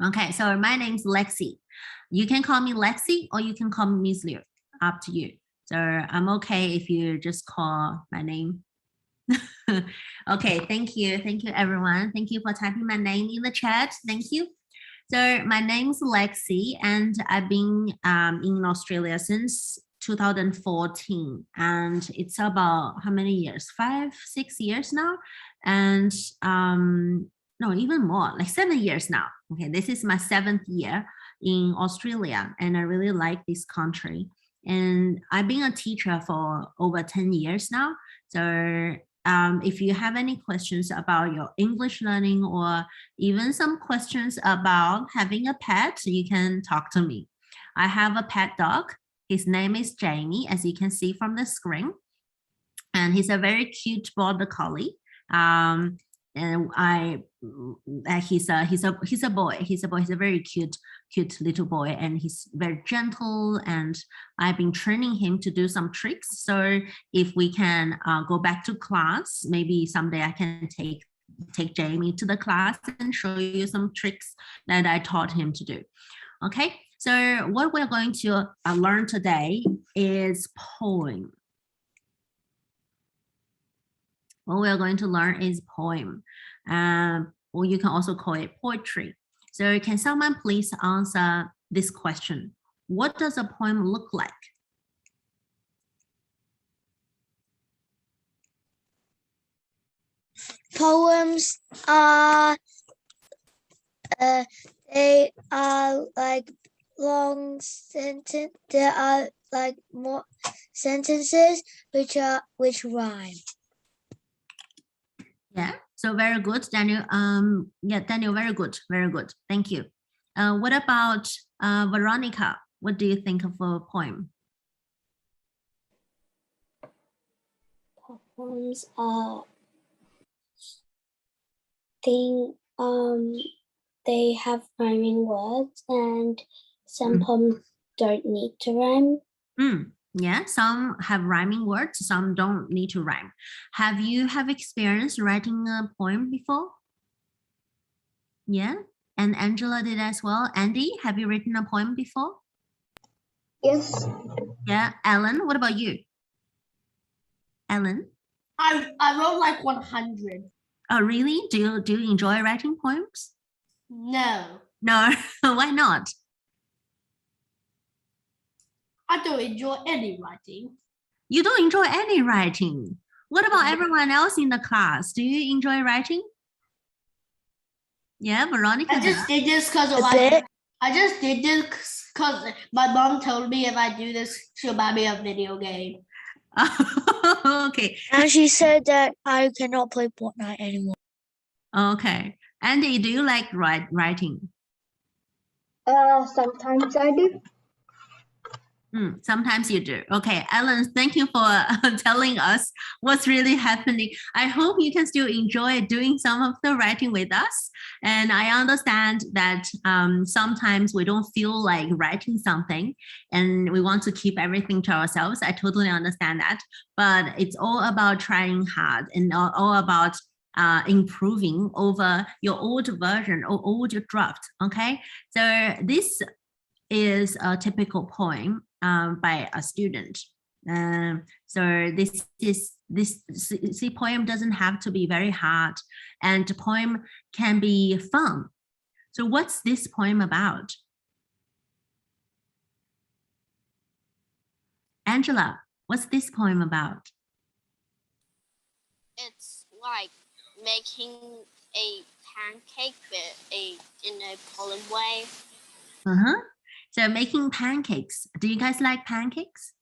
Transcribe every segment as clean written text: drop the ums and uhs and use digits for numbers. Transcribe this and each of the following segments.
Okay, so my name's Lexi. You can call me Lexi or you can call me Miss Liu, up to you. So I'm okay if you just call my name. Okay, thank you. Thank you, everyone. Thank you for typing my name in the chat. Thank you. So my name's Lexi, and I've been in Australia since 2014, and it's about how many years? 5, 6 years now, and no, even more, like 7 years now. Okay, this is my 7th year in Australia, and I really like this country. And I've been a teacher for over 10 years now. So if you have any questions about your English learning or even some questions about having a pet, you can talk to me. I have a pet dog. His name is Jamie, as you can see from the screen. And he's a very cute border collie. And he's a boy. He's a very cute little boy, and he's very gentle, and I've been training him to do some tricks. So if we can go back to class, maybe someday I can take Jamie to the class and show you some tricks that I taught him to do. Okay, so what we're going to learn today is poem. What we're going to learn is poem, or you can also call it poetry. So can someone please answer this question? What does a poem look like? Poems are, they are like long sentence. There are like more sentences which rhyme. Yeah, so very good, Daniel. Yeah, Daniel, very good, very good. Thank you. What about Veronica? What do you think of a poem? Poems are they have rhyming words, and some poems don't need to rhyme. Yeah, some have rhyming words, some don't need to rhyme. Have you experience writing a poem before? Yeah, and Angela did as well. Andy, have you written a poem before? Yes. Yeah, Ellen, what about you? Ellen? I wrote like 100. Oh, really? Do you enjoy writing poems? No. No, why not? I don't enjoy any writing. You don't enjoy any writing. What about everyone else in the class? Do you enjoy writing? Yeah, Veronica. I just did this because my mom told me if I do this, she'll buy me a video game. Okay. And she said that I cannot play Fortnite anymore. Okay. Andy, do you like writing? Sometimes I do. Sometimes you do. Okay, Ellen, thank you for telling us what's really happening. I hope you can still enjoy doing some of the writing with us. And I understand that sometimes we don't feel like writing something and we want to keep everything to ourselves. I totally understand that. But it's all about trying hard and all about improving over your old version or old draft. Okay, so this is a typical poem by a student. So this poem doesn't have to be very hard, and the poem can be fun. So what's this poem about? Angela, what's this poem about? It's like making a pancake in a poem way. So making pancakes. Do you guys like pancakes?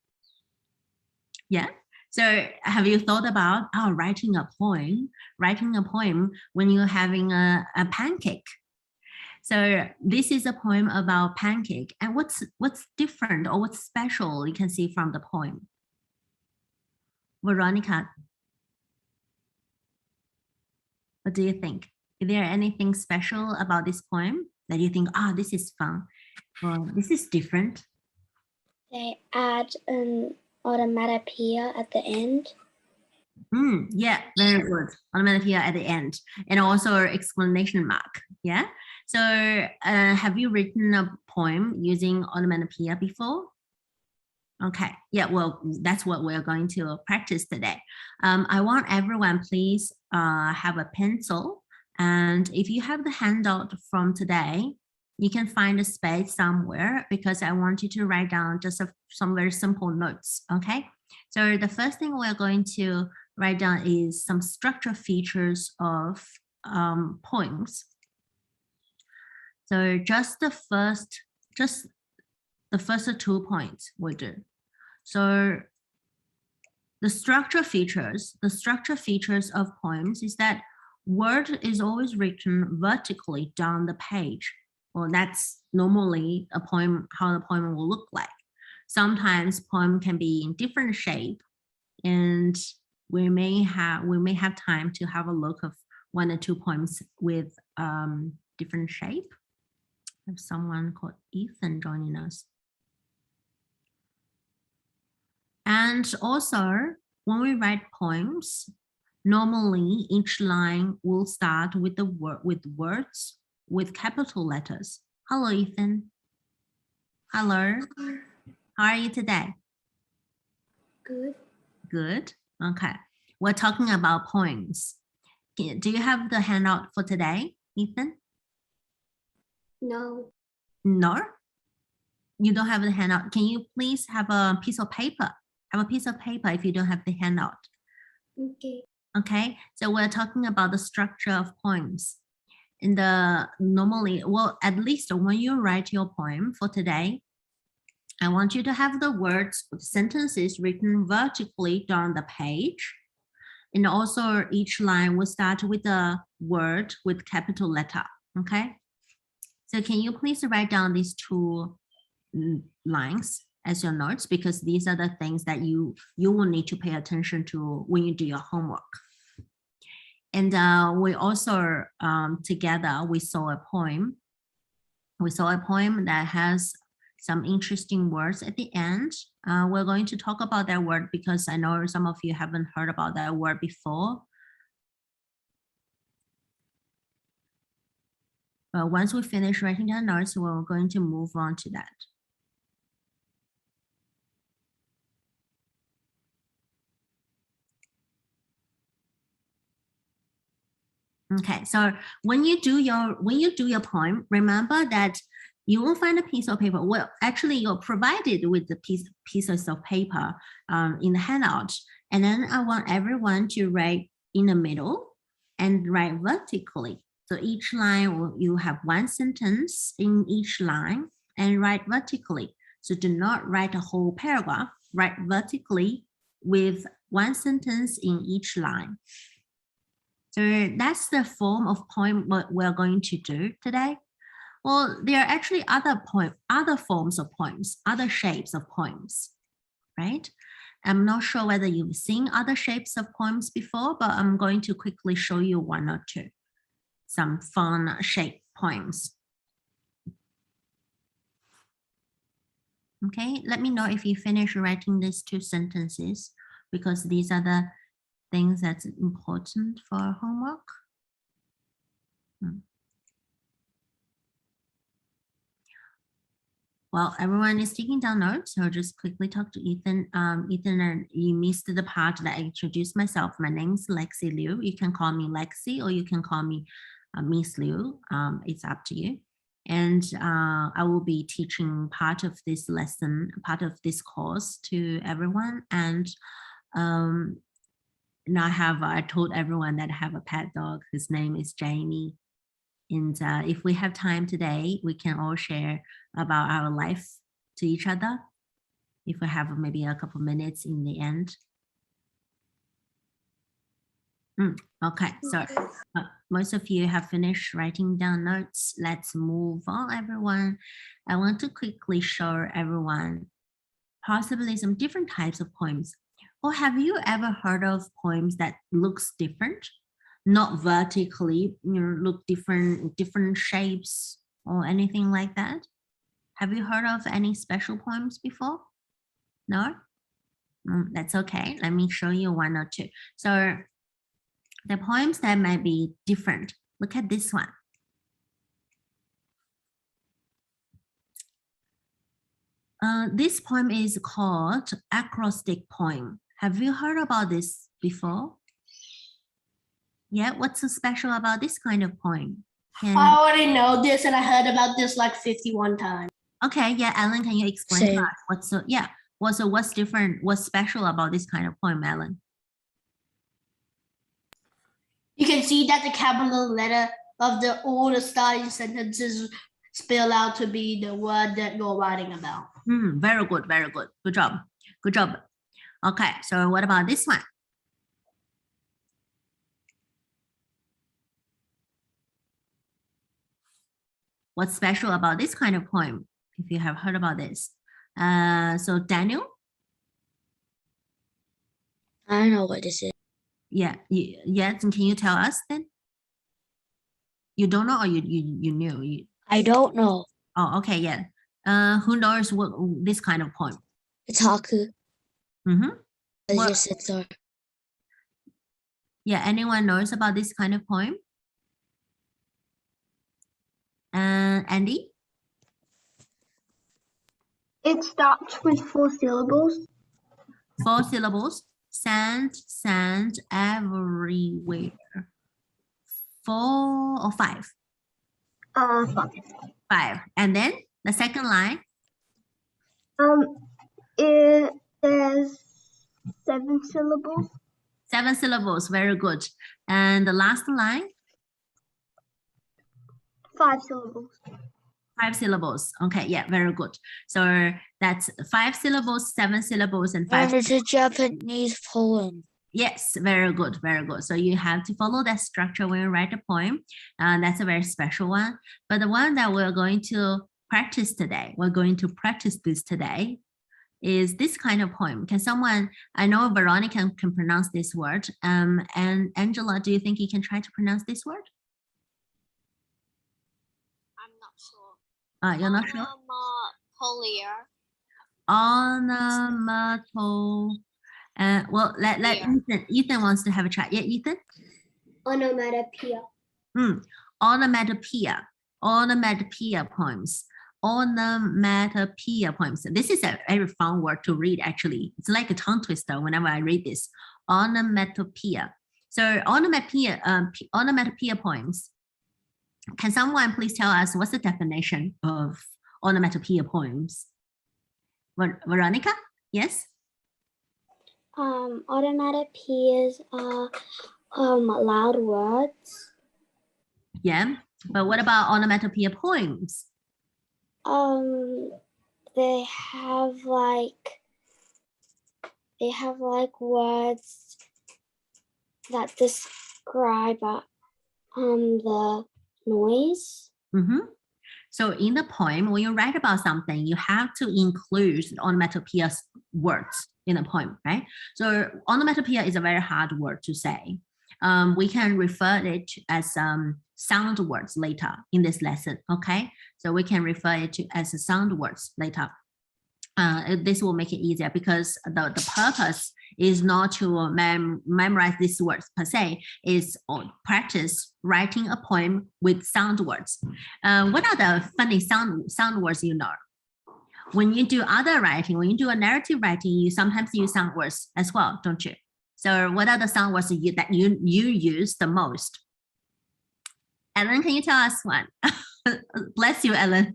Yeah. So have you thought about writing a poem when you're having a pancake? So this is a poem about pancake. And what's different or what's special you can see from the poem? Veronica, what do you think? Is there anything special about this poem that you think, this is fun, or this is different? They add an onomatopoeia at the end. Yeah, very good. Onomatopoeia at the end, and also exclamation mark. Yeah. So have you written a poem using onomatopoeia before? Okay, yeah, well, that's what we're going to practice today. I want everyone, please have a pencil. And if you have the handout from today, you can find a space somewhere because I want you to write down just some very simple notes, okay? So the first thing we're going to write down is some structure features of poems. So just the first 2 points we'll do. So the structure features of poems is that word is always written vertically down the page. Well, that's normally a poem, how the poem will look like. Sometimes poem can be in different shape, and we may have time to have a look of 1 or 2 poems with different shape. I have someone called Ethan joining us. And also, when we write poems, normally each line will start with the words with capital letters. Hello, Ethan. Hello. How are you today? Good. Good. Okay. We're talking about poems. Do you have the handout for today, Ethan? No. No? You don't have the handout. Can you please have a piece of paper? Have a piece of paper if you don't have the handout. Okay. Okay, so we're talking about the structure of poems. In the normally, well, at least when you write your poem for today, I want you to have the words, sentences written vertically down the page. And also each line will start with a word with capital letter, okay? So can you please write down these 2 lines as your notes, because these are the things that you will need to pay attention to when you do your homework. And we also together we saw a poem. We saw a poem that has some interesting words at the end. We're going to talk about that word because I know some of you haven't heard about that word before. But once we finish writing down notes, we're going to move on to that. Okay, so when you do your poem, remember that you will find a piece of paper. Well, actually, you're provided with the pieces of paper in the handout. And then I want everyone to write in the middle and write vertically. So each line, you have 1 sentence in each line and write vertically. So do not write a whole paragraph, write vertically with 1 sentence in each line. So that's the form of poem what we're going to do today. Well, there are actually other forms of poems, other shapes of poems, right? I'm not sure whether you've seen other shapes of poems before, but I'm going to quickly show you 1 or 2, some fun shape poems. Okay, let me know if you finish writing these 2 sentences, because these are the things that's important for homework. Well, everyone is taking down notes, so I'll just quickly talk to Ethan. Ethan, you missed the part that I introduced myself. My name is Lexi Liu. You can call me Lexi or you can call me Miss Liu. It's up to you. And I will be teaching part of this lesson, part of this course to everyone. And now I told everyone that I have a pet dog whose name is Jamie. And if we have time today, we can all share about our life to each other. If we have maybe a couple minutes in the end. Okay, so most of you have finished writing down notes. Let's move on, everyone. I want to quickly show everyone possibly some different types of poems. Or have you ever heard of poems that looks different? Not vertically, look different shapes or anything like that? Have you heard of any special poems before? No? That's okay. Let me show you 1 or 2. So the poems that might be different. Look at this one. This poem is called acrostic poem. Have you heard about this before? Yeah, what's so special about this kind of poem? I already know this, and I heard about this like 51 times. Okay, yeah, Ellen, can you explain to Same. us what's different, what's special about this kind of poem, Ellen? You can see that the capital letter of all the starting sentences spell out to be the word that you're writing about. Very good, very good. Good job. Good job. Okay, so what about this one? What's special about this kind of poem, if you have heard about this? So Daniel? I don't know what this is. Yeah, yes, and can you tell us then? You don't know or you knew? I don't know. Oh, okay, yeah. Who knows what this kind of poem? It's Haku. Mm-hmm. It's What- just it's a Yeah, anyone knows about this kind of poem? Andy? It starts with 4 syllables. 4 syllables. Sand everywhere. 4 or 5? 5. 5. And then the second line. There's 7 syllables. 7 syllables. Very good. And the last line. 5 syllables. 5 syllables. Okay, yeah, very good. So that's 5 syllables, 7 syllables, and 5. and it's a Japanese poem. Yes, very good, very good. So you have to follow that structure when you write a poem. That's a very special one. But the one that we're going to practice today, this today, is this kind of poem. Can someone, I know Veronica can pronounce this word. And Angela, do you think you can try to pronounce this word? I'm not sure. You're not sure? Onomatopoeia. Onomato. Well, let Yeah. Ethan wants to have a try. Yeah, Ethan? Onomatopoeia. Onomatopoeia poems. Onomatopoeia poems. This is a very fun word to read, actually. It's like a tongue twister whenever I read this. Onomatopoeia. So onomatopoeia poems. Can someone please tell us what's the definition of onomatopoeia poems? Veronica? Yes? Onomatopoeias are loud words. Yeah. But what about onomatopoeia poems? They have like words that describe the noise. So in the poem, when you write about something, you have to include onomatopoeia words in the poem, right? So onomatopoeia is a very hard word to say. We can refer it as sound words later in this lesson, okay? So we can refer it to as sound words later. This will make it easier because the purpose is not to memorize these words per se, is practice writing a poem with sound words. What are the funny sound words you know? When you do other writing, when you do a narrative writing, you sometimes use sound words as well, don't you? So what are the sound words that you use the most? Ellen, can you tell us one? Bless you, Ellen.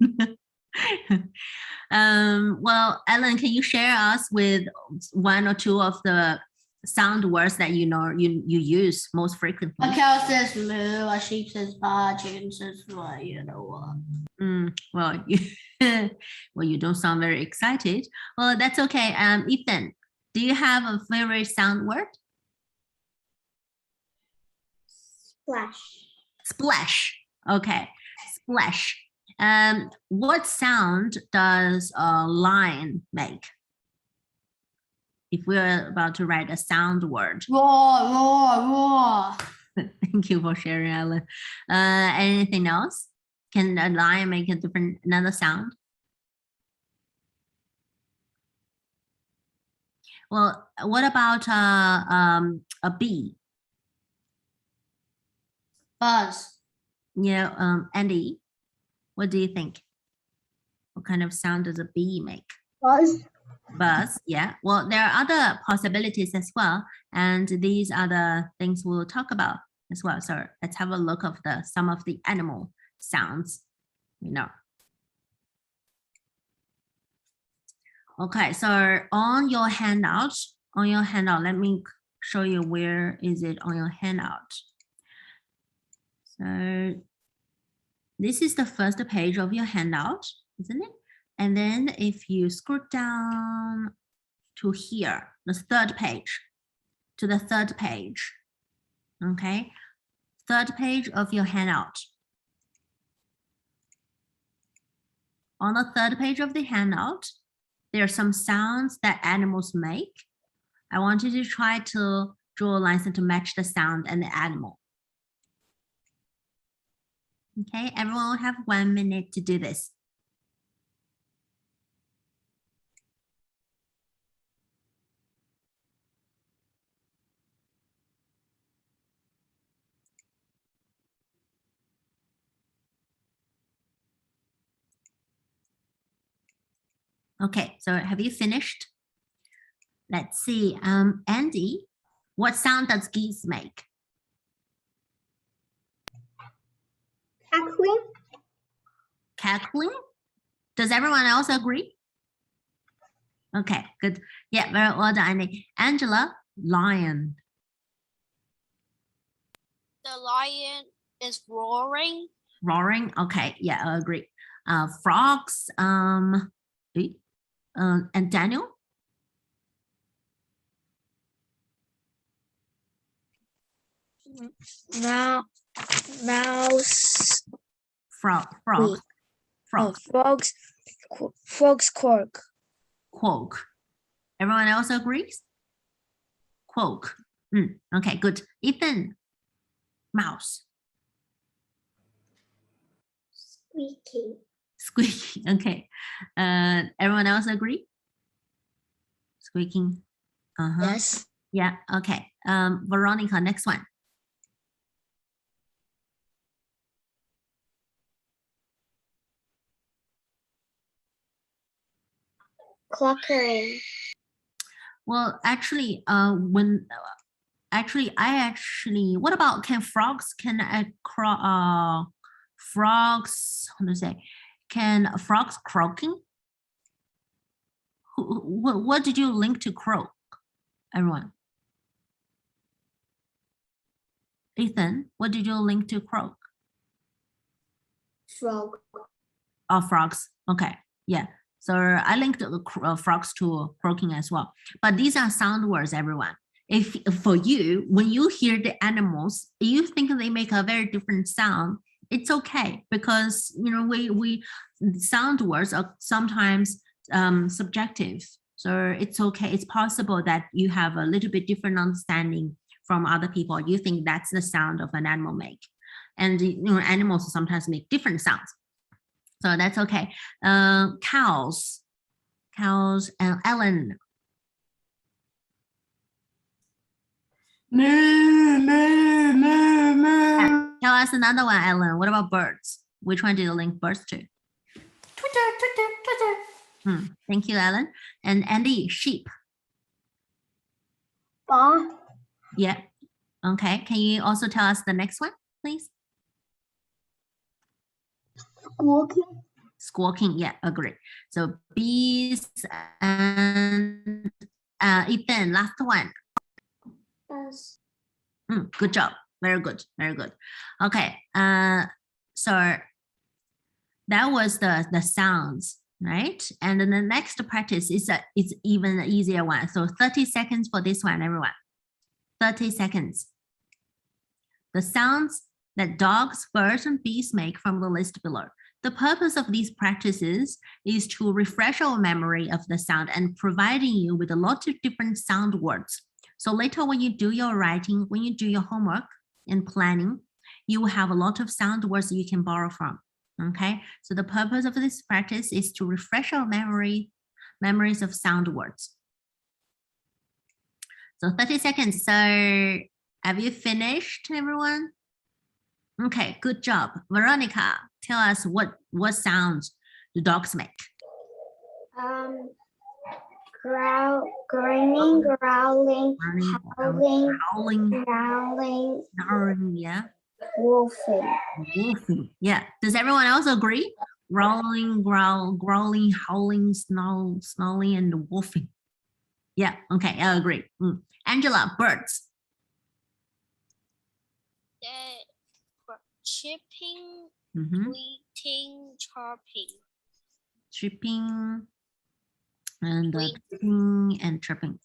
Well, Ellen, can you share us with 1 or 2 of the sound words that you know you use most frequently? A cow says moo, a sheep says ba, a chicken says what, you know what. Well, you don't sound very excited. Well, that's okay. Ethan, do you have a favorite sound word? Splash. Splash. Okay, splash. What sound does a lion make? If we're about to write a sound word. Roar, roar, roar. Thank you for sharing, Ellen. Anything else? Can a lion make another sound? Well, what about a bee? Buzz. Yeah, Andy, what do you think? What kind of sound does a bee make? Buzz. Buzz, yeah. Well, there are other possibilities as well, and these are the things we'll talk about as well. So let's have a look of some of the animal sounds. Okay, so on your handout, let me show you where is it on your handout. So this is the first page of your handout, isn't it? And then if you scroll down to here, the third page, okay? Third page of your handout. On the third page of the handout, there are some sounds that animals make. I want you to try to draw lines and to match the sound and the animal. Okay, everyone will have 1 minute to do this. Okay, so have you finished? Let's see, Andy, what sound does geese make? Cackling. Cackling? Does everyone else agree? Okay, good. Yeah, very well done, Andy. Angela, lion. The lion is roaring. Roaring, okay, yeah, I agree. Frogs, and Daniel? Mouse. Frogs. Frogs quack. Quoke. Everyone else agrees? Quoke. Okay, good. Ethan, mouse. Squeaking. Squeaking, okay. Everyone else agree? Squeaking. Yes. Yeah, okay. Veronica, next one. Cluckering. Well, actually, what about frogs, how to say, can frogs croaking? What did you link to croak, everyone? Ethan, what did you link to croak? Frog. Oh, frogs. Okay, yeah. So I linked frogs to croaking as well. But these are sound words, everyone. If for you, when you hear the animals, you think they make a very different sound, it's okay, because we sound words are sometimes subjective. So it's okay. It's possible that you have a little bit different understanding from other people. You think that's the sound of an animal make. And animals sometimes make different sounds. So that's okay. Cows, and Ellen. Moo, moo, moo, moo. Tell us another one, Ellen. What about birds? Which one did you link birds to? Twitter. Thank you, Ellen. And Andy, sheep. Bar. Yeah. Okay. Can you also tell us the next one, please? Squawking. Squawking. Yeah, agree. So bees and Ethan, last one. Buzz. Good job. Very good. Very good. Okay. So that was the sounds, right? And then the next practice is it's even an easier one. So 30 seconds for this one, everyone. 30 seconds. The sounds that dogs, birds, and bees make from the list below. The purpose of these practices is to refresh our memory of the sound and providing you with a lot of different sound words. So later when you do your writing, when you do your homework and planning, you will have a lot of sound words you can borrow from. Okay, so the purpose of this practice is to refresh our memories of sound words. So 30 seconds. So have you finished, everyone? Okay, good job. Veronica, tell us what sounds do dogs make? Grinning, growling, howling, howling, growling, snarling, yeah. wolfing. Wolfing. Yeah. Does everyone else agree? Growling, growling, howling, snarling, and wolfing. Yeah. Okay. I agree. Angela, birds. Chirping, Mm-hmm. tweeting, chirping. Chirping and Tweet. tweeting and chirping.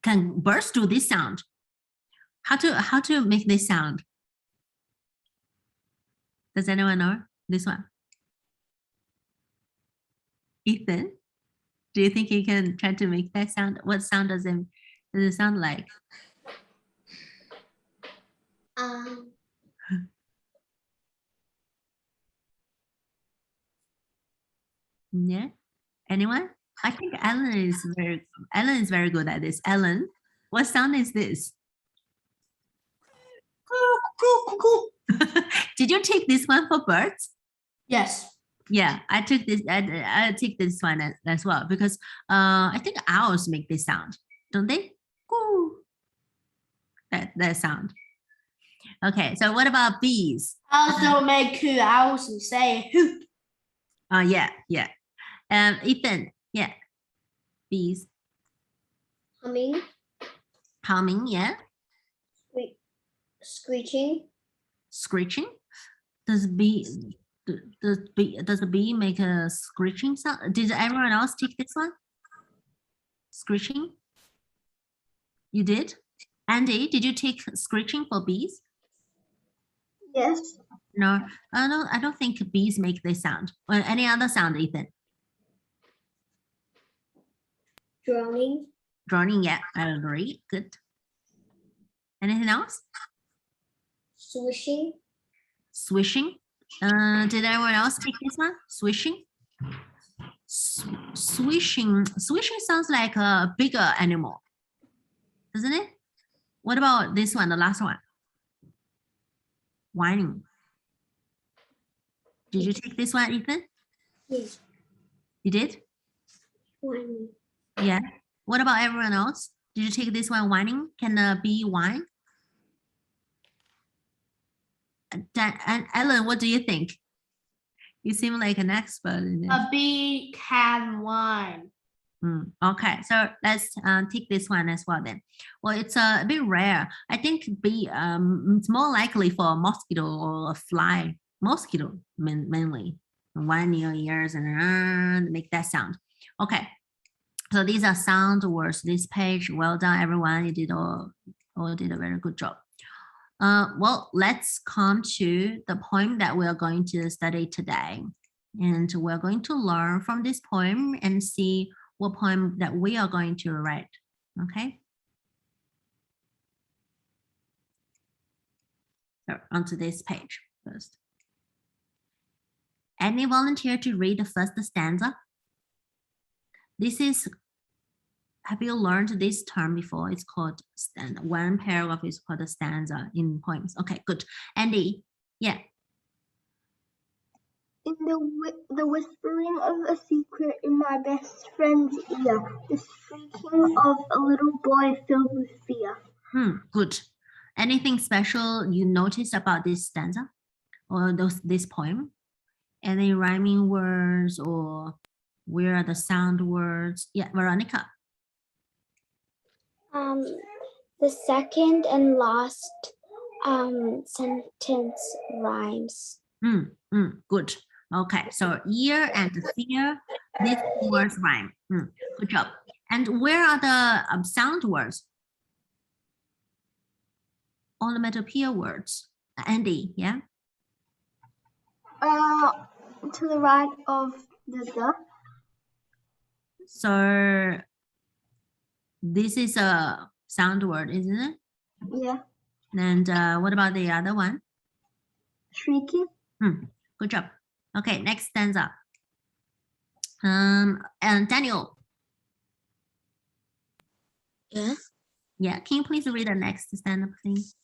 Can birds do this sound? How to make this sound? Does anyone know this one? Ethan, do you think you can try to make that sound? What sound does it sound like? Yeah. Anyone? I think Ellen is very good at this. Ellen, what sound is this? Did you take this one for birds? Yes. Yeah, I took this. I take this one as well because I think owls make this sound, don't they? Coo. That sound. Okay, so what about bees? Owls don't make coo. Owls say hoot. Yeah. Ethan, yeah. Bees. Humming, Humming, yeah. screeching, Screeching. Does the bee make a screeching sound? Did everyone else take this one? Screeching? You did? Andy, did you take screeching for bees? yes, No, I don't think bees make this sound. Or any other sound, Ethan? droning, Droning, yeah, I agree. Good. Anything else? swishing, Swishing. Did everyone else take this one? Swishing? Swishing sounds like a bigger animal, doesn't it? What about this one, the last one? Whining. Did you take this one, Ethan? yes, You did? whining, Yeah. What about everyone else? Did you take this one, whining? Can a bee whine? And Ellen, what do you think? You seem like an expert in it. A bee can whine. Okay, so let's take this one as well then. Well, it's a bit rare. I think it's more likely for a mosquito or a fly. Mosquito mainly. Whine your ears and make that sound. Okay, so these are sound words. This page, well done everyone. You did all did a very good job. Well, let's come to the poem that we are going to study today. And we're going to learn from this poem and see what poem that we are going to write. Okay. So onto this page first. Any volunteer to read the first stanza? This is, have you learned this term before? It's called stanza. One paragraph is called a stanza in poems. Okay, good. Andy, yeah. in the whispering of a secret in my best friend's ear, the shrieking of a little boy filled with fear. Good. Anything special you noticed about this stanza or this poem? Any rhyming words or where are the sound words? Yeah, Veronica. The second and last sentence rhymes. Good. Okay, so ear and fear, these words rhyme. Good job. And where are the sound words? Onomatopoeia words. Andy, yeah? To the right of the. So this is a sound word, isn't it? Yeah. And what about the other one? Shrieking. Good job. Okay, next stanza. And Daniel. Yeah. Yeah, can you please read the next stanza, please?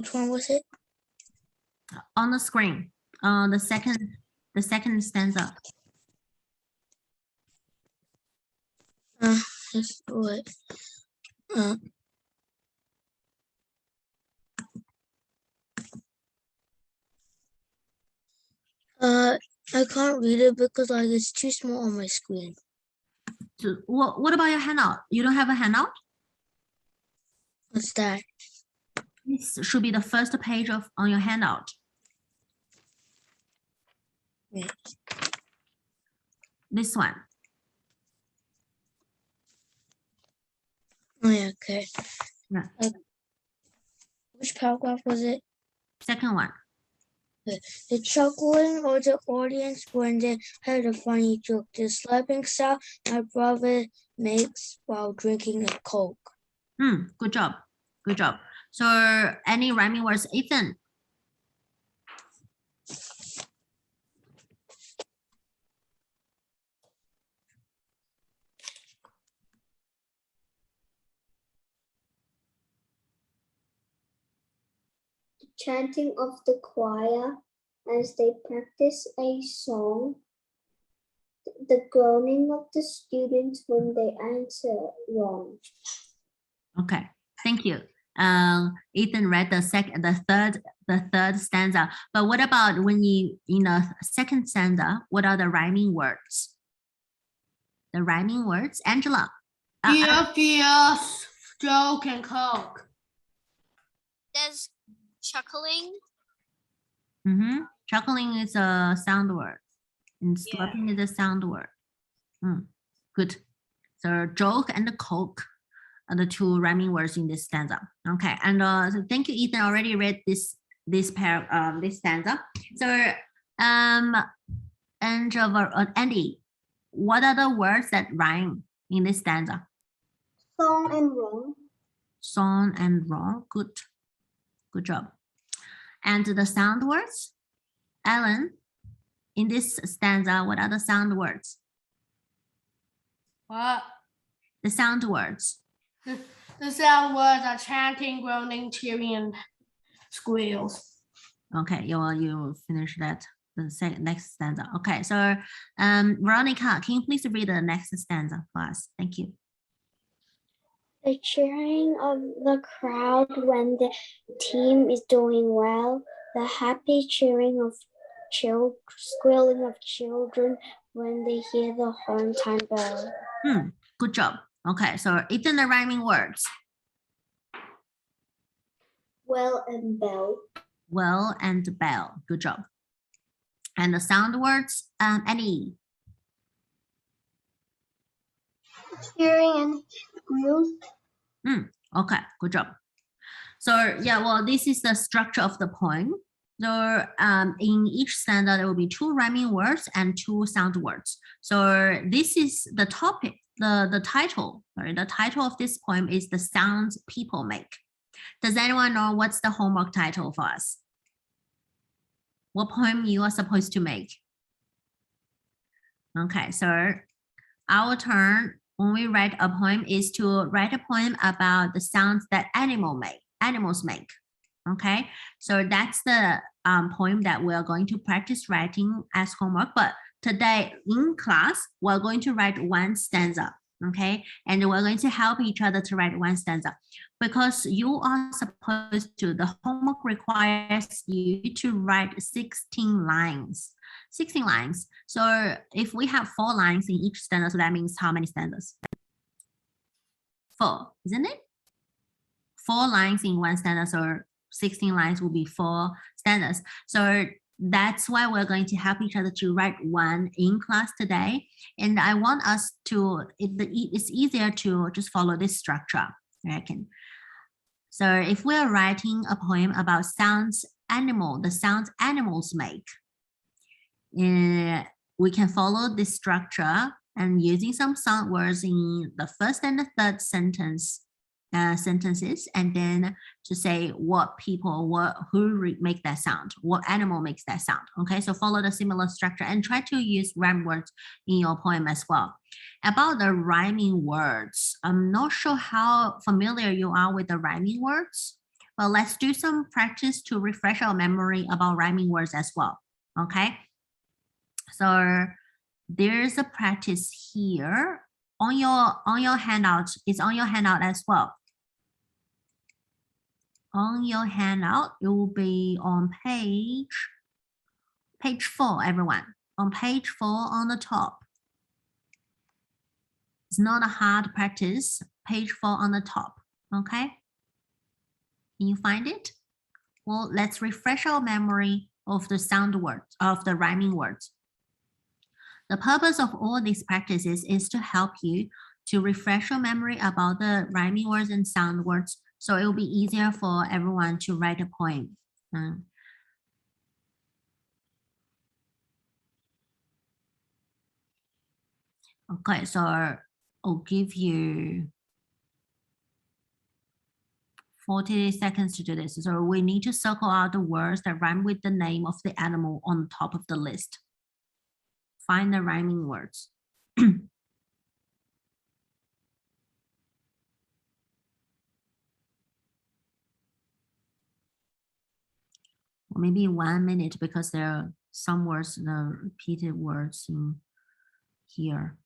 Which one was it? On the screen. The second stanza. Let's do it. I can't read it because like it's too small on my screen. So what about your handout? You don't have a handout? What's that? This should be the first page on your handout. Yeah. This one. Oh yeah, okay. Yeah. Which paragraph was it? Second one. The chuckling of the audience when they heard a funny joke, the slapping sound my brother makes while drinking a Coke. Good job. Good job. So any rhyming words, Ethan? The chanting of the choir as they practice a song. The groaning of the students when they answer wrong. Okay, thank you. Ethan read the third stanza. But what about when you in the second stanza? What are the rhyming words? The rhyming words, Angela. Yes, joke and Coke. There's chuckling. Chuckling is a sound word, and Yeah. slapping is a sound word. Good. So joke and Coke are the two rhyming words in this stanza. Okay, and so thank you, Ethan. Already read this stanza. So and Andy, what are the words that rhyme in this stanza? Song and wrong. Song and wrong. Good job. And the sound words, Alan, in this stanza, what are the sound words? What? The sound words. The sound words are chanting, groaning, cheering, and squeals. Okay, you finish that. The next stanza. Okay, so Veronica, can you please read the next stanza for us? Thank you. The cheering of the crowd when the team is doing well. The happy cheering of squealing of children when they hear the horn time bell. Good job. Okay, so Ethan, the rhyming words. Well and bell. Well and bell. Good job. And the sound words, Annie. Cheering and squeals. Okay, good job. So yeah, well, this is the structure of the poem. So in each stanza, there will be 2 rhyming words and 2 sound words. So this is the topic, the title. Sorry, the title of this poem is The Sounds People Make. Does anyone know what's the homework title for us? What poem you are supposed to make? Okay, so our turn when we write a poem is to write a poem about the sounds that animals make. Okay, so that's the poem that we're going to practice writing as homework. But today in class, we're going to write 1 stanza. Okay, and we're going to help each other to write 1 stanza because you are supposed to, the homework requires you to write 16 lines. 16 lines. So if we have 4 lines in each stanza, so that means how many stanzas? 4, isn't it? 4 lines in 1 stanza, so 16 lines will be 4 stanzas. So that's why we're going to help each other to write 1 in class today. And I want us to, it's easier to just follow this structure, I reckon. So if we're writing a poem about the sounds animals make, we can follow this structure and using some sound words in the first and the third sentences, and then to say who make that sound, what animal makes that sound. Okay, so follow the similar structure and try to use rhyme words in your poem as well. About the rhyming words, I'm not sure how familiar you are with the rhyming words, Well, let's do some practice to refresh our memory about rhyming words as well. Okay. So there's a practice here on your handout. It's on your handout as well. On your handout, it will be on page 4, everyone. On page 4 on the top. It's not a hard practice. Page 4 on the top. Okay. Can you find it? Well, let's refresh our memory of the sound words, of the rhyming words. The purpose of all these practices is to help you to refresh your memory about the rhyming words and sound words, so it will be easier for everyone to write a poem. Okay, so I'll give you 40 seconds to do this. So we need to circle out the words that rhyme with the name of the animal on top of the list. Find the rhyming words. Or maybe 1 minute, because there are some words, the repeated words in here.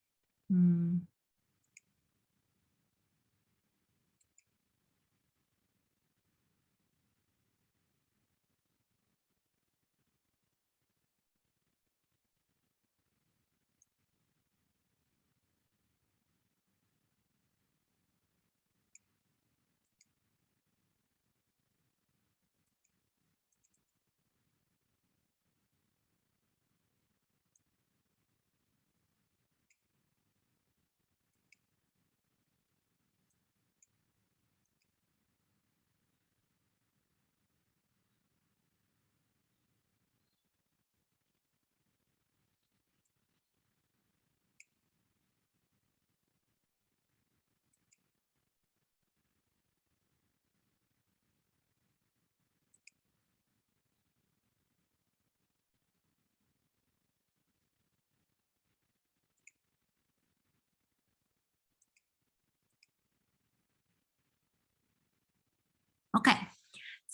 Okay,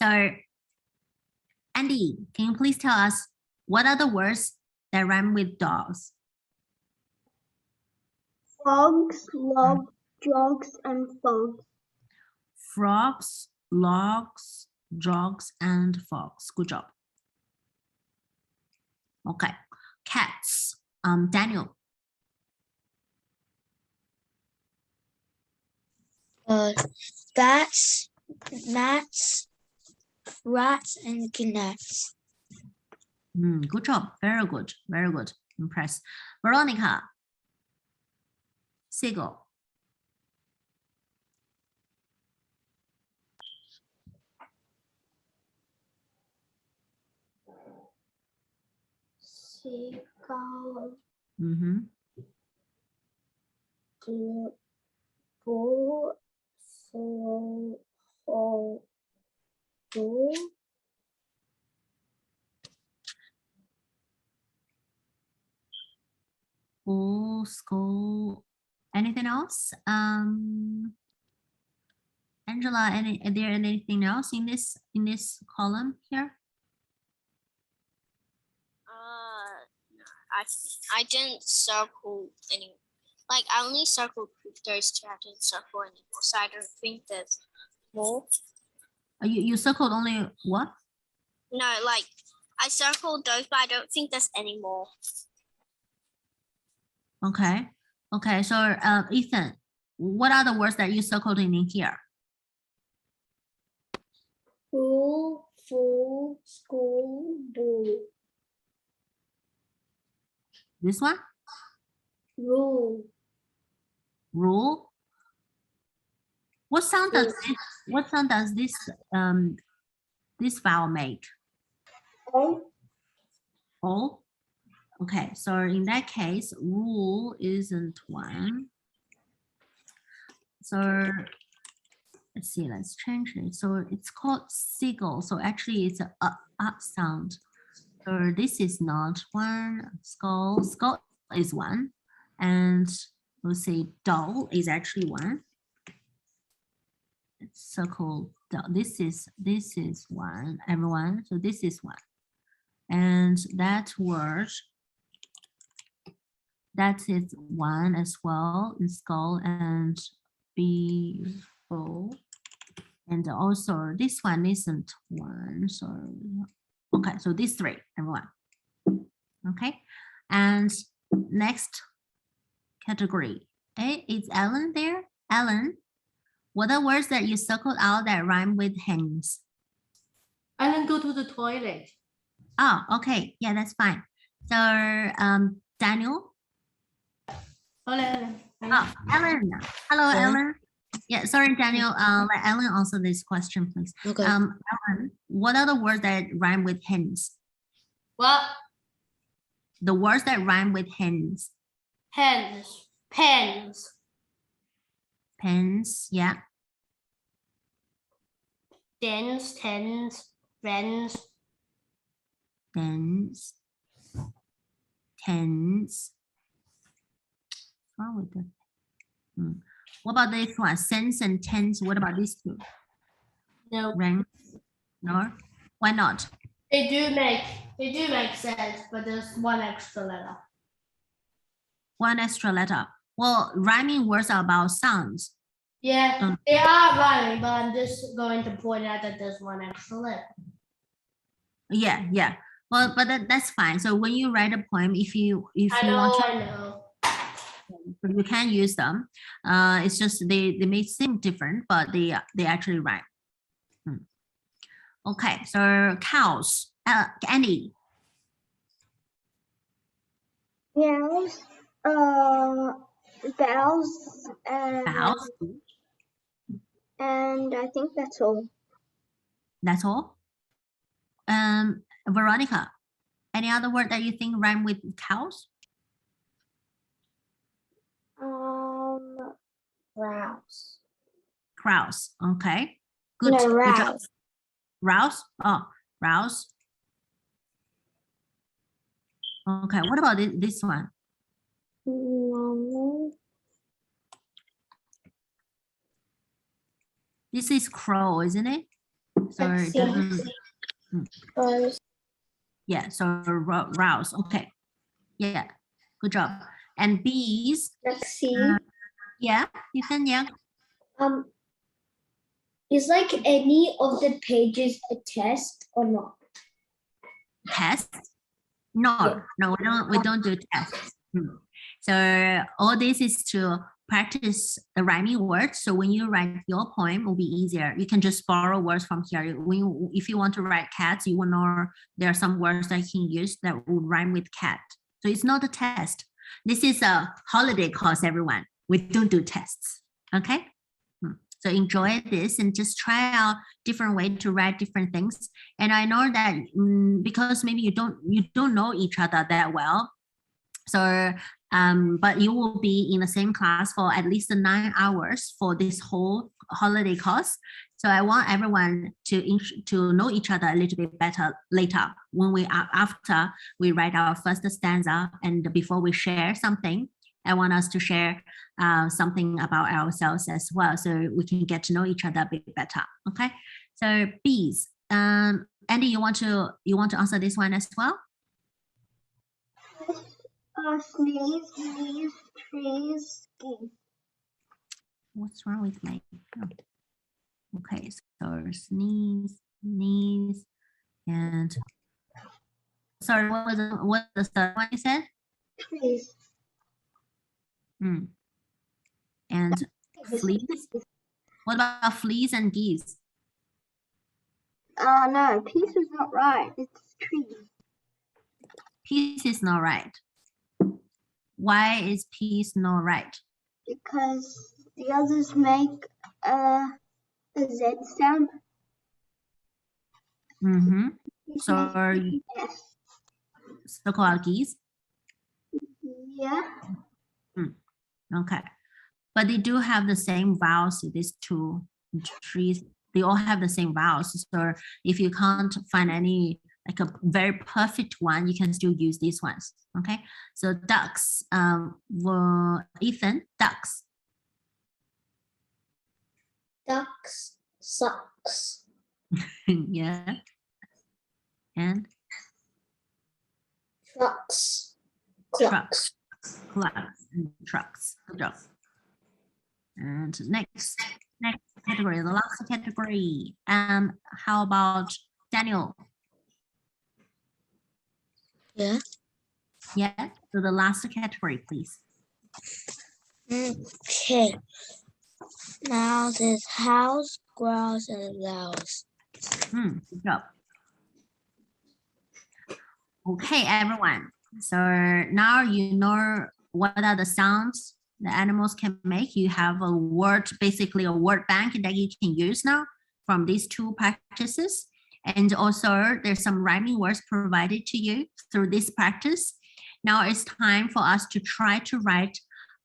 so Andy, can you please tell us what are the words that rhyme with dogs? Frogs, logs, jogs, and fogs. Frogs, logs, jogs, and fogs. Good job. Okay, cats. Daniel. Bats, gnats, rats, and gnats. Good job. Very good. Very good. Impressed. Veronica. Seagull. Seagull, bull, slow, bull. Bull, skull. Anything else? Angela, is there anything else in this column here? I didn't circle any. Like I only circled those two. I didn't circle anymore, so I don't think there's more. You circled only what? No, like I circled those, but I don't think there's any more. Okay. Okay. So Ethan, what are the words that you circled in here? Rule, full, school, bull. This one? Rule. Rule. What sound does this? What sound does this this vowel make? O. O. Okay. So in that case, rule isn't one. So let's see. Let's change it. So it's called seagull. So actually, it's a sound. So this is not one. Skull. Skull is one, and we'll say dull is actually one. circle. This is one, everyone. So this is one. And that word, that is one as well in skull and beautiful. And also this one isn't one. So okay, so these three, everyone. Okay, and next category. Okay, is Ellen there? Ellen, what are words that you circled out that rhyme with hens? Ellen, go to the toilet. Oh, okay. Yeah, that's fine. So, Daniel. Ellen. Oh, Ellen. Hello, Yeah. Ellen. Yeah, sorry, Daniel. Let Ellen answer this question, please. Okay. Ellen, what are the words that rhyme with hens? What? The words that rhyme with hens. Pens. Pens. Pens, yeah. Dens. Tens. Friends. Tens. Tens. What's wrong with that? What about this one? Cents and tens. What about these two? No. Rank? No? Why not? They do make sense, but there's one extra letter. One extra letter. Well, rhyming words are about sounds. Yeah, they are rhyming, but I'm just going to point out that there's one extra letter. Yeah, yeah. Well, but that's fine. So when you write a poem, if you I want know. to, you can use them. It's just they may seem different, but they actually rhyme. Okay, so cows. Andy. Meows, bells, Cows. and I think that's all. That's all. Veronica. Any other word that you think rhyme with cows? Rouse. Crows. Okay. Good. No, Good job. rouse. Rouse. Oh, rouse. Okay. What about this one? This is crow, isn't it? So it doesn't. Yeah. So rouse. Okay. Yeah. Good job. And bees. Let's see. Yeah. You can. Yeah. Is like any of the pages a test or not? Test? No, no, we don't do tests. So all this is to practice the rhyming words. So when you write your poem, it will be easier. You can just borrow words from here. If you want to write cats, you will know there are some words that you can use that will rhyme with cat. So it's not a test. This is a holiday course, everyone. We don't do tests. Okay. So enjoy this and just try out different way to write different things. And I know that because maybe you don't know each other that well. So, but you will be in the same class for at least 9 hours for this whole holiday course. So I want everyone to know each other a little bit better later when after we write our first stanza and before we share something. I want us to share something about ourselves as well, so we can get to know each other a bit better. Okay. So bees. Andy, you want to answer this one as well? Sneeze, sneeze, trees, geese. What's wrong with me? Oh. Okay. So sneeze, sneeze, and sorry, what was the third one you said? Trees. And fleas. What about fleas and geese? No, peace is not right. It's trees. Peace is not right. Why is peace not right? Because the others make a Z sound. So circle out geese. Yeah. Okay. But they do have the same vowels, these two trees. They all have the same vowels. So if you can't find any, like a very perfect one, you can still use these ones. Okay. So ducks, Ethan, ducks. Ducks. Socks. Yeah. And Trucks. trucks, Clocks. clocks, and trucks. Good job. And next category, the last category. How about Daniel? Yeah. Yeah. So the last category, please. Okay. Now there's house, grass, and flowers. Good job. Okay, everyone. So now you know what are the sounds the animals can make. You have a word, basically a word bank that you can use now from these two practices. And also there's some rhyming words provided to you through this practice. Now it's time for us to try to write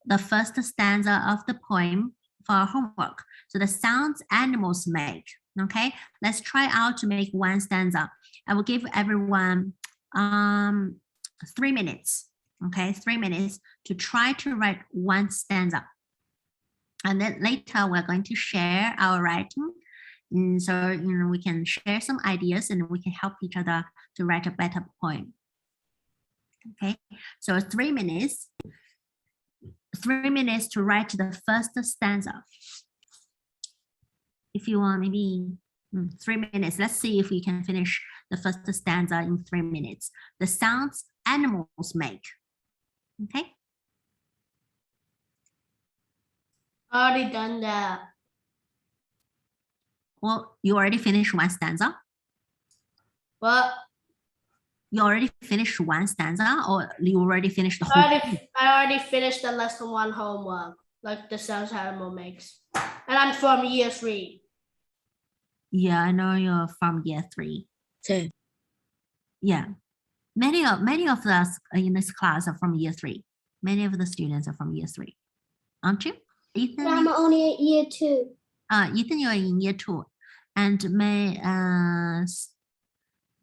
the first stanza of the poem for our homework. So the sounds animals make. Okay, let's try out to make one stanza. I will give everyone 3 minutes. Okay, 3 minutes to try to write one stanza. And then later we're going to share our writing. So we can share some ideas and we can help each other to write a better poem. Okay, so 3 minutes. 3 minutes to write the first stanza. If you want, maybe 3 minutes. Let's see if we can finish the first stanza in 3 minutes. The sounds animals make. Okay. Already done that. Well, you already finished one stanza. What? You already finished one stanza, or you already finished the whole thing? I already finished the lesson 1 homework, like the sounds animal makes. And I'm from year 3. Yeah, I know you're from year 3. Same. Yeah. Many of us in this class are from year 3. Many of the students are from year 3. Aren't you? Ethan? But I'm only at year 2. Ethan, you're in year 2. And May,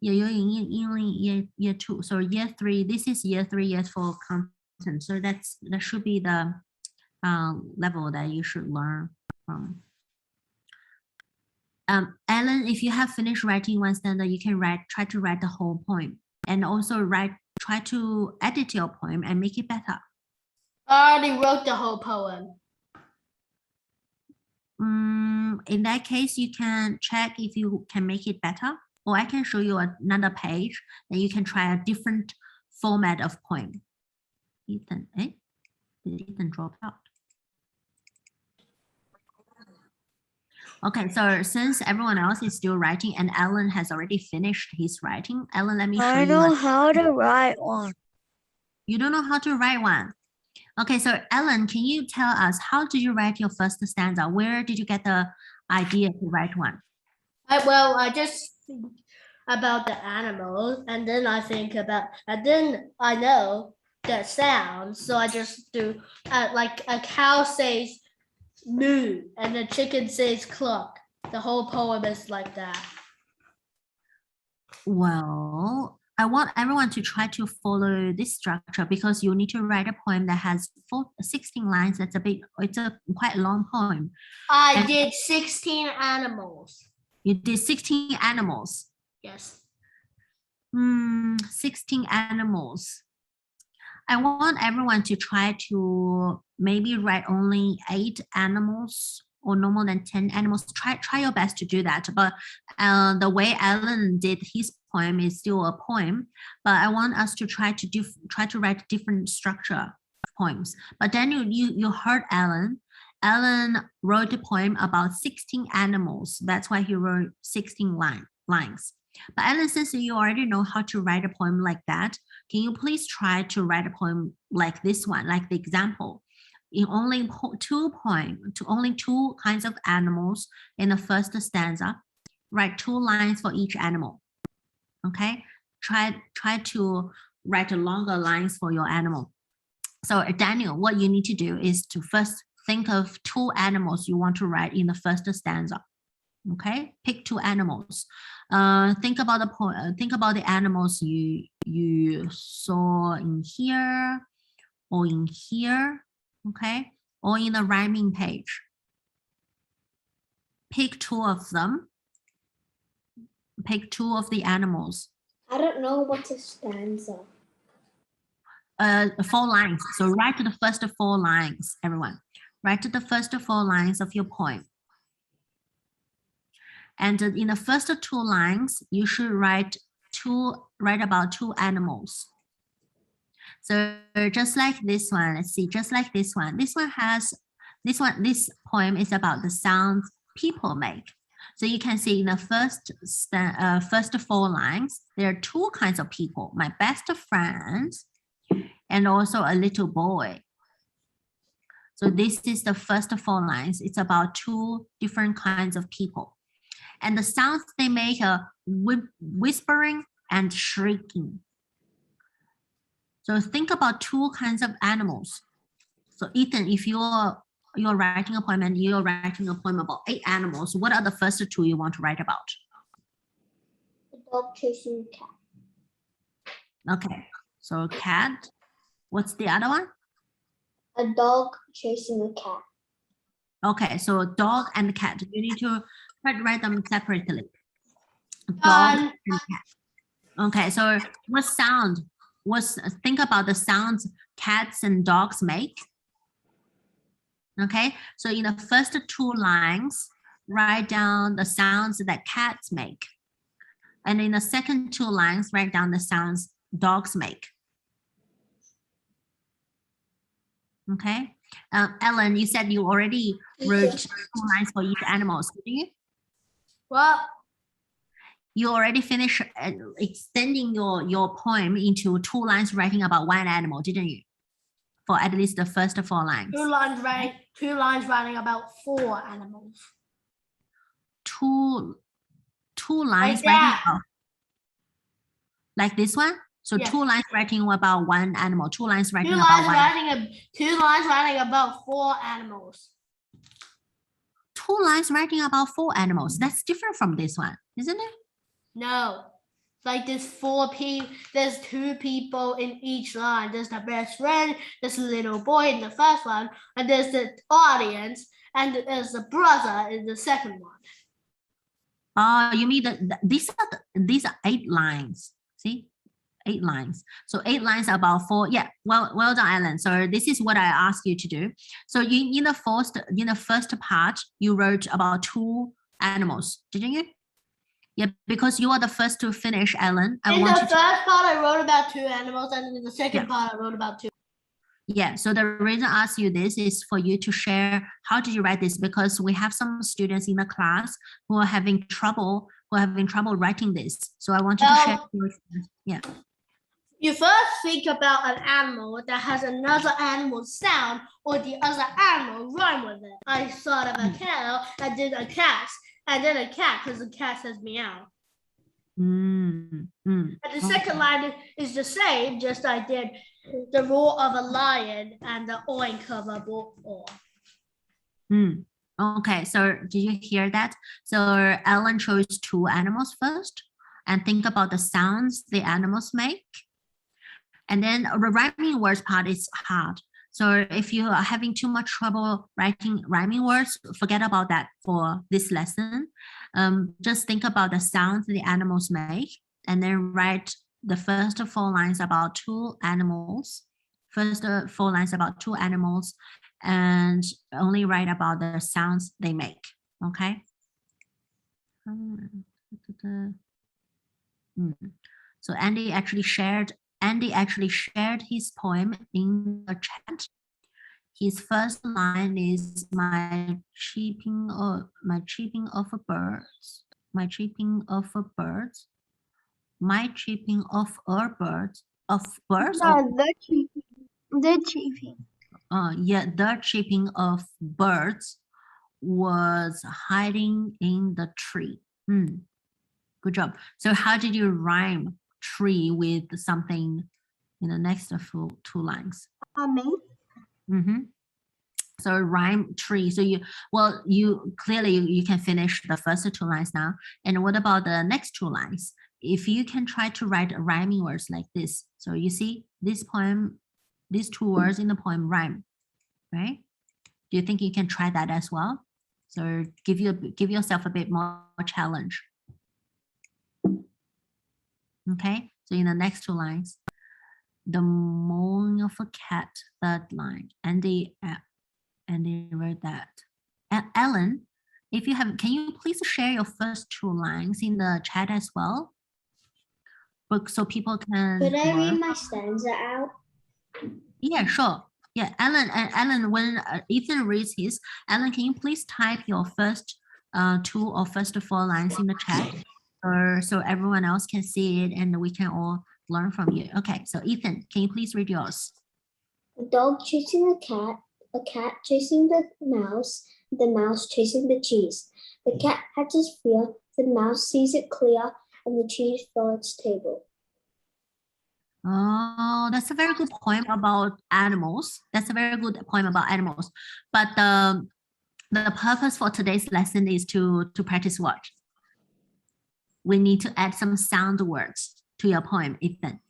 you're in year 2. So year 3, this is year 3, year 4 content. So that should be the level that you should learn from. Ellen, if you have finished writing one stanza, you can try to write the whole poem, and also try to edit your poem and make it better. I already wrote the whole poem. In that case, you can check if you can make it better, or I can show you another page and you can try a different format of poem. Ethan, did Ethan drop out? Okay, so since everyone else is still writing and Alan has already finished his writing, Alan, let me show you. I know how to write one. You don't know how to write one. Okay, so Ellen, can you tell us how did you write your first stanza? Where did you get the idea to write one? I just think about the animals, and then I think about, and then I know the sounds, so I just do like a cow says moo and a chicken says cluck. The whole poem is like that. Well, I want everyone to try to follow this structure because you need to write a poem that has 16 lines. It's a quite long poem. I did 16 animals. You did 16 animals. Yes. 16 animals. I want everyone to try to maybe write only 8 animals or no more than 10 animals. Try your best to do that. But the way Alan did his poem is still a poem. But I want us to try to write different structure of poems. But Daniel, you heard Alan. Alan wrote a poem about 16 animals. That's why he wrote 16 lines. But Alan, since you already know how to write a poem like that, can you please try to write a poem like this one, like the example? In only 2 kinds of animals in the first stanza, write 2 lines for each animal. Okay, try to write longer lines for your animal. So Daniel, what you need to do is to first think of 2 animals you want to write in the first stanza. Okay, pick 2 animals. Think about the animals you saw in here or in here, okay, or in the rhyming page. Pick 2 of them. Pick 2 of the animals. I don't know what's a stanza. 4 lines. So write the first 4 lines, everyone. Write the first 4 lines of your poem. And in the first 2 lines, you should write about 2 animals. So just like this one, let's see, just like this one. This poem is about the sounds people make. So you can see in the first 4 lines, there are 2 kinds of people, my best friends and also a little boy. So this is the first 4 lines. It's about 2 different kinds of people. And the sounds they make are whispering and shrieking. So think about 2 kinds of animals. So Ethan, if you're writing a poem and you're writing a poem about 8 animals, what are the first 2 you want to write about? A dog chasing a cat. Okay, so cat. What's the other one? A dog chasing a cat. Okay, so dog and cat. You need to write them separately. Dog and cat. Okay, so what sound? Think about the sounds cats and dogs make. Okay, so in the first 2 lines, write down the sounds that cats make. And in the second 2 lines, write down the sounds dogs make. Okay, Ellen, you said you already wrote 2 lines for each animal, didn't you? What? You already finished extending your poem into 2 lines writing about 1 animal, didn't you? For at least the first 4 lines. 2 lines writing about 4 animals. 2 lines Like writing that. about, like this one? So Yes. 2 lines writing about 1 animal, 2 lines writing 2 about lines two lines writing about 4 animals. 2 lines writing about 4 animals. That's different from this one, isn't it? No. Like there's 2 people in each line. There's the best friend, there's a little boy in the first one, and there's the audience, and there's the brother in the second one. You mean that these are 8 lines. See? 8 lines. So 8 lines about 4. Yeah, well done, Ellen. So this is what I asked you to do. So in the first part, you wrote about 2 animals, didn't you? Yeah, because you are the first to finish, Ellen. In the first part, I wrote about 2 animals, and in the second part, I wrote about 2. Yeah, so the reason I asked you this is for you to share how did you write this, because we have some students in the class who are having trouble writing this. So I want you to share your experience. Yeah. You first think about an animal that has another animal sound, or the other animal rhyme with it. I thought of a cow, and then a cat, and then a cat, because the cat says meow. And the second line is the same, just I did the roar of a lion and the oink of a bull. Okay, so did you hear that? So Ellen chose 2 animals first and think about the sounds the animals make. And then the rhyming words part is hard. So if you are having too much trouble writing rhyming words, forget about that for this lesson. Just think about the sounds the animals make and then write the first 4 lines about 2 animals. First 4 lines about 2 animals and only write about the sounds they make, okay? So Andy actually shared his poem in the chat. His first line is my chirping of birds. My chirping of birds. My chirping of birds. Of birds? No, the chirping. Yeah, the chirping of birds was hiding in the tree. Good job. So how did you rhyme tree with something in the next 2 lines? So rhyme tree. So you clearly you can finish the first 2 lines now. And what about the next 2 lines? If you can try to write rhyming words like this. So you see this poem, these 2 words in the poem rhyme, right? Do you think you can try that as well? So give yourself a bit more challenge. Okay, so in the next two lines, the moan of a cat, third line, Andy wrote that. Ellen, if you have, can you please share your first two lines in the chat as well? So people can. Could I read my stanza out? Yeah, sure. Yeah, Ellen, when Ethan reads his, Ellen, can you please type your first two or first four lines in the chat, or so everyone else can see it and we can all learn from you. Okay, so Ethan, can you please read yours? A dog chasing a cat chasing the mouse chasing the cheese. The cat catches fear, the mouse sees it clear, and the cheese fills its table. Oh, that's a very good poem about animals. That's a very good poem about animals. But the purpose for today's lesson is to practice what? We need to add some sound words to your poem, Ethan.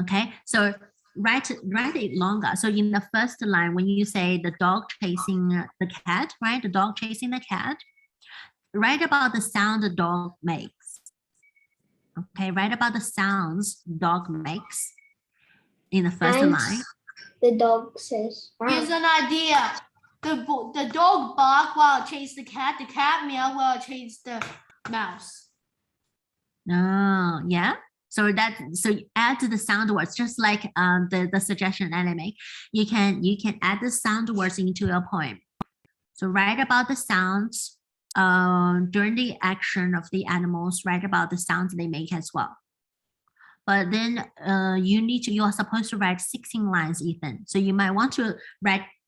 Okay, so write it longer. So in the first line, when you say the dog chasing the cat, right? The dog chasing the cat, write about the sound the dog makes. Okay, write about the sounds dog makes in the first line. The dog says, Here's an idea. The dog bark while it chases the cat meow while it chases the mouse. Oh, yeah. So add the sound words, just like the suggestion Ellie made. You can add the sound words into your poem. So write about the sounds during the action of the animals, write about the sounds they make as well. But then you are supposed to write 16 lines, Ethan. So you might want to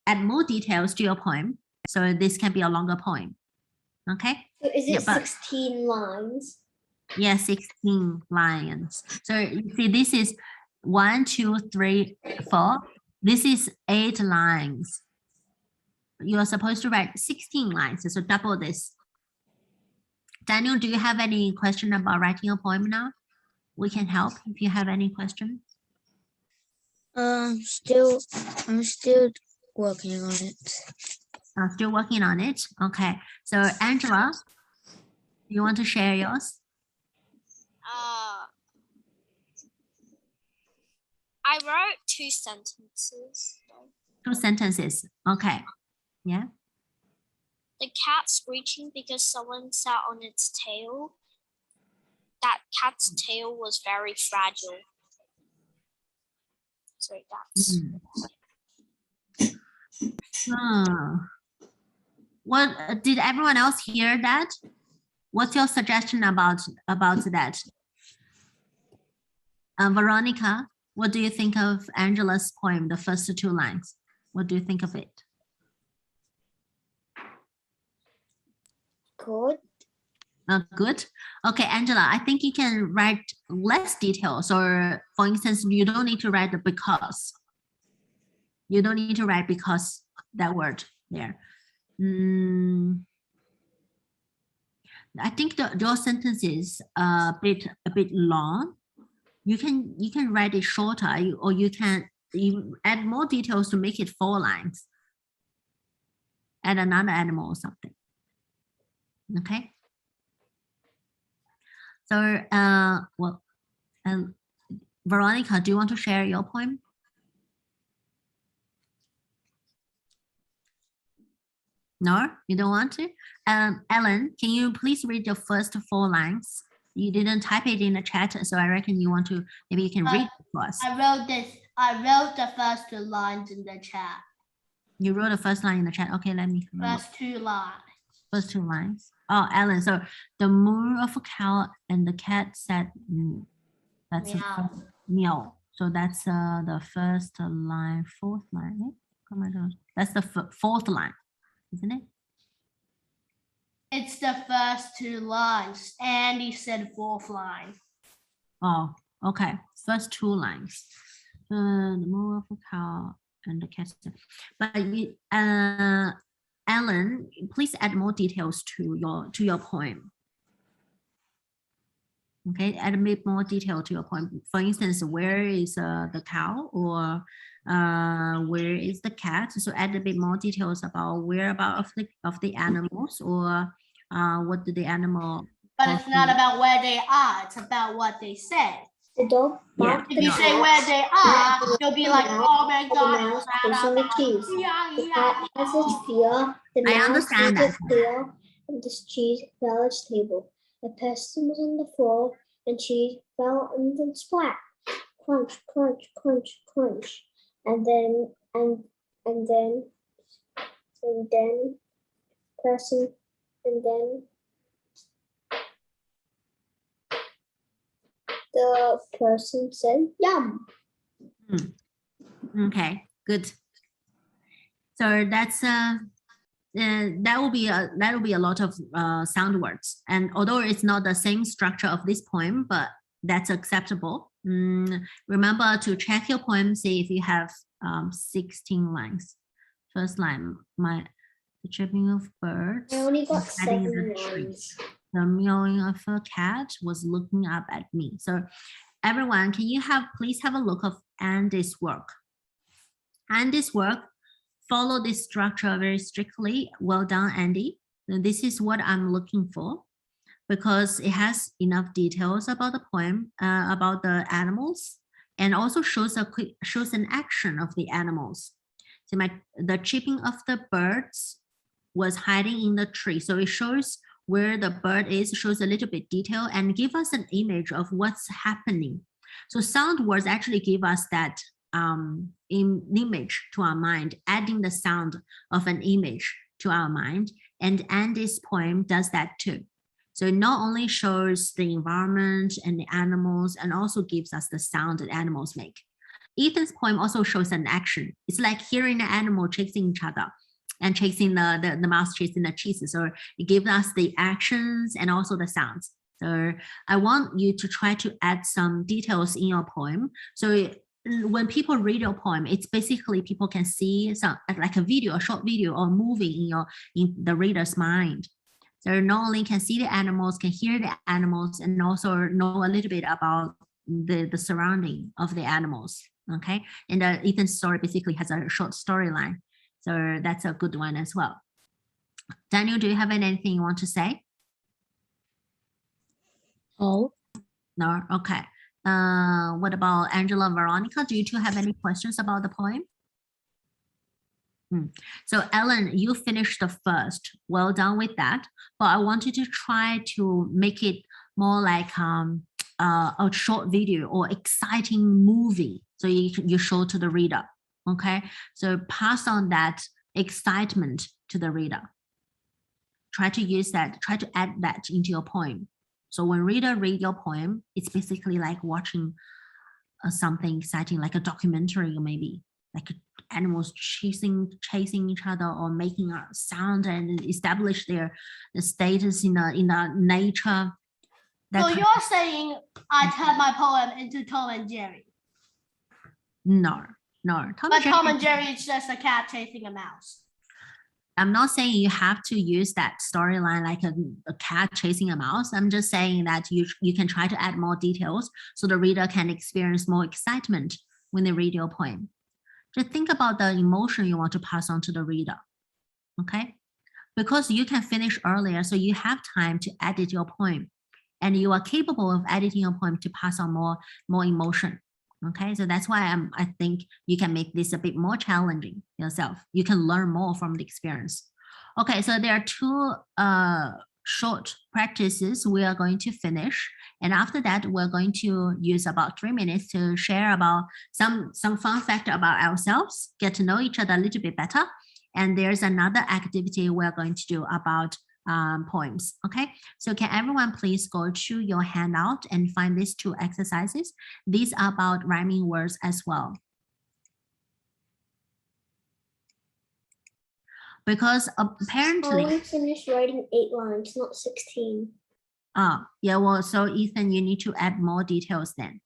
add more details to your poem. So this can be a longer poem. Okay. So is it 16 lines? Yeah, 16 lines. So you see, this is 1, 2, 3, 4. This is 8 lines. You are supposed to write 16 lines. So double this. Daniel, do you have any question about writing a poem now? We can help if you have any questions. I'm still working on it. Still working on it. Okay. So Angela, you want to share yours? I wrote 2 sentences. 2 sentences. Okay. Yeah. The cat screeching because someone sat on its tail. That cat's tail was very fragile. So that's. What did everyone else hear that? What's your suggestion about that? Veronica, what do you think of Angela's poem, the first 2 lines? What do you think of it? Good. Good. Okay, Angela, I think you can write less details, or for instance, you don't need to write the because. You don't need to write because, that word there. I think your sentence is a bit long. You can write it shorter, or you can add more details to make it 4 lines. Add another animal or something. Okay. So, Veronica, do you want to share your poem? No, you don't want to? Ellen, can you please read your first 4 lines? You didn't type it in the chat, so I reckon you want to, maybe you can read it for us. I wrote the first 2 lines in the chat. You wrote the first line in the chat. Okay, let me. First 2 lines. First 2 lines. Oh, Ellen, so the moo of a cow and the cat said moo. That's meow. Meow. So that's the first line, 4th line. Eh? Come on, that's the 4th line, isn't it? It's the first 2 lines. Andy said 4th line. Oh, okay. First 2 lines. The moo of a cow and the cat said. But Ellen, please add more details to your poem. Okay, add a bit more detail to your poem. For instance, where is the cow, or where is the cat? So add a bit more details about whereabouts of the animals, or what do the animal. But it's not about where they are, it's about what they say. The dog Yeah. barked If you at say the where they are, you'll be like, mouse, oh my the god, mouse it's placed on the cheese. The cat has its fear. The I mouse understand has its that. fear, and the cheese fell at its table. A person was on the floor, and cheese fell and then splat. Crunch, crunch, crunch, crunch. And then person, and then the person said, "Yum." Okay, good. So that's that will be a lot of sound words, and although it's not the same structure of this poem, but that's acceptable. Remember to check your poem, see if you have 16 lines. First line, the chirping of birds. I only got hiding in 7 the trees. lines. The meowing of a cat was looking up at me. So everyone, can you please have a look of Andy's work. Andy's work follow this structure very strictly. Well done, Andy. And this is what I'm looking for, because it has enough details about the poem, about the animals, and also shows an action of the animals. So the chirping of the birds was hiding in the tree. So it shows where the bird is, shows a little bit detail and give us an image of what's happening. So sound words actually give us that image to our mind, adding the sound of an image to our mind. And Andy's poem does that too. So it not only shows the environment and the animals, and also gives us the sound that animals make. Ethan's poem also shows an action. It's like hearing the animal chasing each other and chasing the mouse chasing the cheese. So it gives us the actions and also the sounds. So I want you to try to add some details in your poem. So when people read your poem, it's basically people can see some like a video, a short video or movie in the reader's mind. So not only can see the animals, can hear the animals, and also know a little bit about the surrounding of the animals. Okay, and Ethan's story basically has a short storyline, so that's a good one as well. Daniel, do you have anything you want to say? Oh, no. Okay. What about Angela, Veronica? Do you two have any questions about the poem? So Ellen, you finished the first. Well done with that. But I wanted to try to make it more like a short video or exciting movie. So you show to the reader. Okay. So pass on that excitement to the reader. Try to use that, try to add that into your poem. So when reader read your poem, it's basically like watching something exciting, like a documentary, or maybe like animals chasing each other or making a sound and establish their status in the nature. So you're saying I turn my poem into Tom and Jerry? No. Tom and Jerry is just a cat chasing a mouse. I'm not saying you have to use that storyline like a cat chasing a mouse. I'm just saying that you can try to add more details so the reader can experience more excitement when they read your poem. Just think about the emotion you want to pass on to the reader, okay? Because you can finish earlier, so you have time to edit your poem, and you are capable of editing your poem to pass on more emotion. Okay, so that's why I think you can make this a bit more challenging yourself. You can learn more from the experience. Okay, so there are two short practices we are going to finish. And after that, we're going to use about 3 minutes to share about some fun fact about ourselves, get to know each other a little bit better. And there's another activity we're going to do about poems. Okay, so can everyone please go to your handout and find these two exercises? These are about rhyming words as well. Because apparently I finished writing 8 lines, not 16. Yeah, well, so Ethan, you need to add more details then.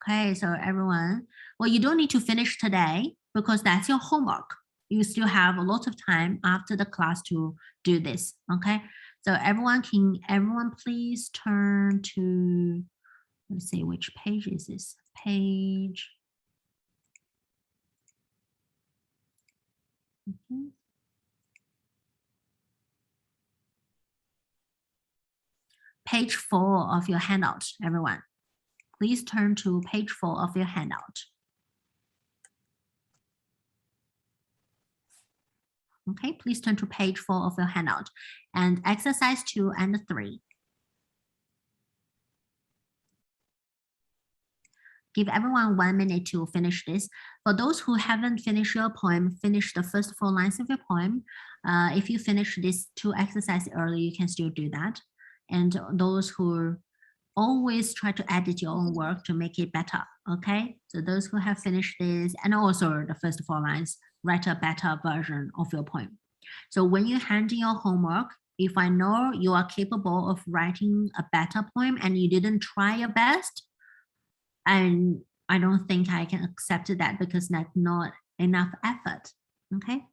Okay, so everyone, well, you don't need to finish today because that's your homework. You still have a lot of time after the class to do this. Okay, so everyone please turn to, let's see, which page is this? page. Page 4 of your handout, everyone. Please turn to page 4 of your handout. Okay, please turn to page 4 of your handout and exercise 2 and 3. Give everyone 1 minute to finish this. For those who haven't finished your poem, finish the first 4 lines of your poem. If you finish this 2 exercises early, you can still do that. And those who always try to edit your own work to make it better, okay? So those who have finished this and also the first 4 lines, write a better version of your poem. So when you hand in your homework, if I know you are capable of writing a better poem and you didn't try your best, and I don't think I can accept that because that's not enough effort, okay?